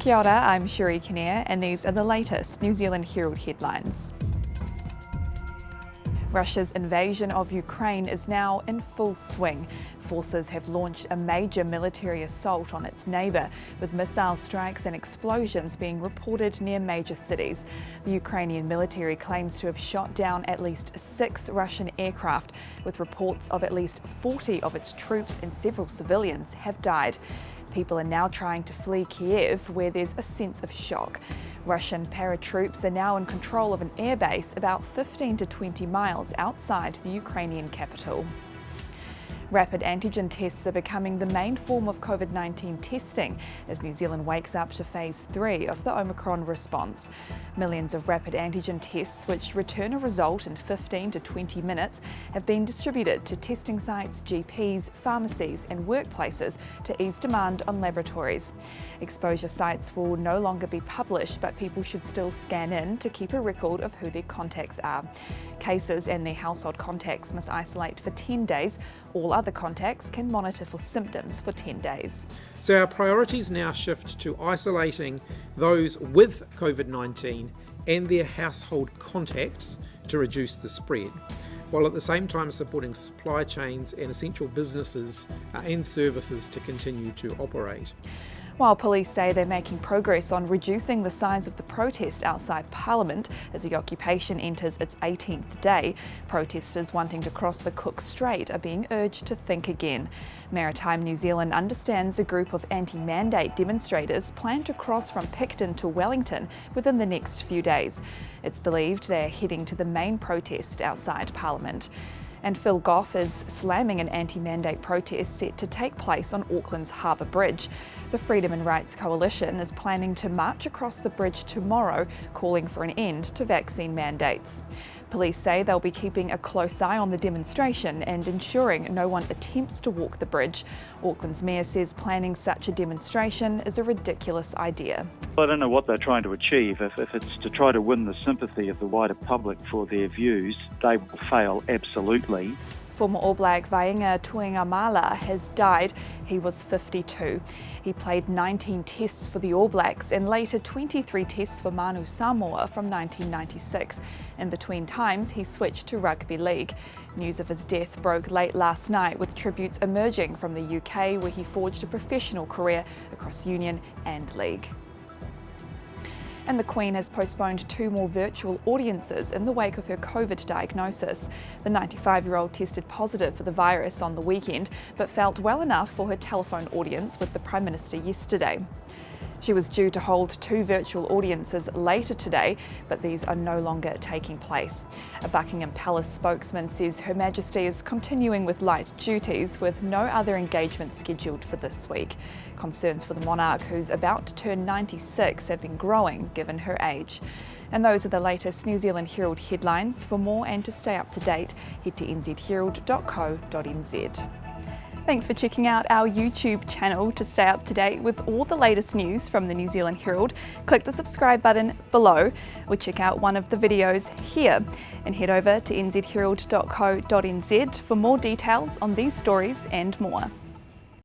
Kia ora, I'm Sherry Kinnear and these are the latest New Zealand Herald headlines. Russia's invasion of Ukraine is now in full swing. Forces have launched a major military assault on its neighbour, with missile strikes and explosions being reported near major cities. The Ukrainian military claims to have shot down at least 6 Russian aircraft, with reports of at least 40 of its troops and several civilians have died. People are now trying to flee Kiev, where there's a sense of shock. Russian paratroops are now in control of an airbase about 15 to 20 miles outside the Ukrainian capital. Rapid antigen tests are becoming the main form of COVID-19 testing as New Zealand wakes up to phase 3 of the Omicron response. Millions of rapid antigen tests, which return a result in 15 to 20 minutes, have been distributed to testing sites, GPs, pharmacies and workplaces to ease demand on laboratories. Exposure sites will no longer be published, but people should still scan in to keep a record of who their contacts are. Cases and their household contacts must isolate for 10 days. All other contacts can monitor for symptoms for 10 days. So our priorities now shift to isolating those with COVID-19 and their household contacts to reduce the spread, while at the same time supporting supply chains and essential businesses and services to continue to operate. While police say they're making progress on reducing the size of the protest outside Parliament as the occupation enters its 18th day, protesters wanting to cross the Cook Strait are being urged to think again. Maritime New Zealand understands a group of anti-mandate demonstrators plan to cross from Picton to Wellington within the next few days. It's believed they're heading to the main protest outside Parliament. And Phil Goff is slamming an anti-mandate protest set to take place on Auckland's Harbour Bridge. The Freedom and Rights Coalition is planning to march across the bridge tomorrow, calling for an end to vaccine mandates. Police say they'll be keeping a close eye on the demonstration and ensuring no one attempts to walk the bridge. Auckland's mayor says planning such a demonstration is a ridiculous idea. I don't know what they're trying to achieve. If it's to try to win the sympathy of the wider public for their views, they will fail absolutely. Former All Black Vainga TUIGAMALADIES has died. He was 52. He played 19 tests for the All Blacks and later 23 tests for Manu Samoa from 1996. In between times, he switched to rugby league. News of his death broke late last night, with tributes emerging from the UK, where he forged a professional career across union and league. And the Queen has postponed 2 more virtual audiences in the wake of her COVID diagnosis. The 95-year-old tested positive for the virus on the weekend, but felt well enough for her telephone audience with the Prime Minister yesterday. She was due to hold 2 virtual audiences later today, but these are no longer taking place. A Buckingham Palace spokesman says Her Majesty is continuing with light duties with no other engagement scheduled for this week. Concerns for the monarch, who's about to turn 96, have been growing given her age. And those are the latest New Zealand Herald headlines. For more and to stay up to date, head to nzherald.co.nz. Thanks for checking out our YouTube channel. To stay up to date with all the latest news from the New Zealand Herald, click the subscribe button below or check out one of the videos here, and head over to nzherald.co.nz for more details on these stories and more.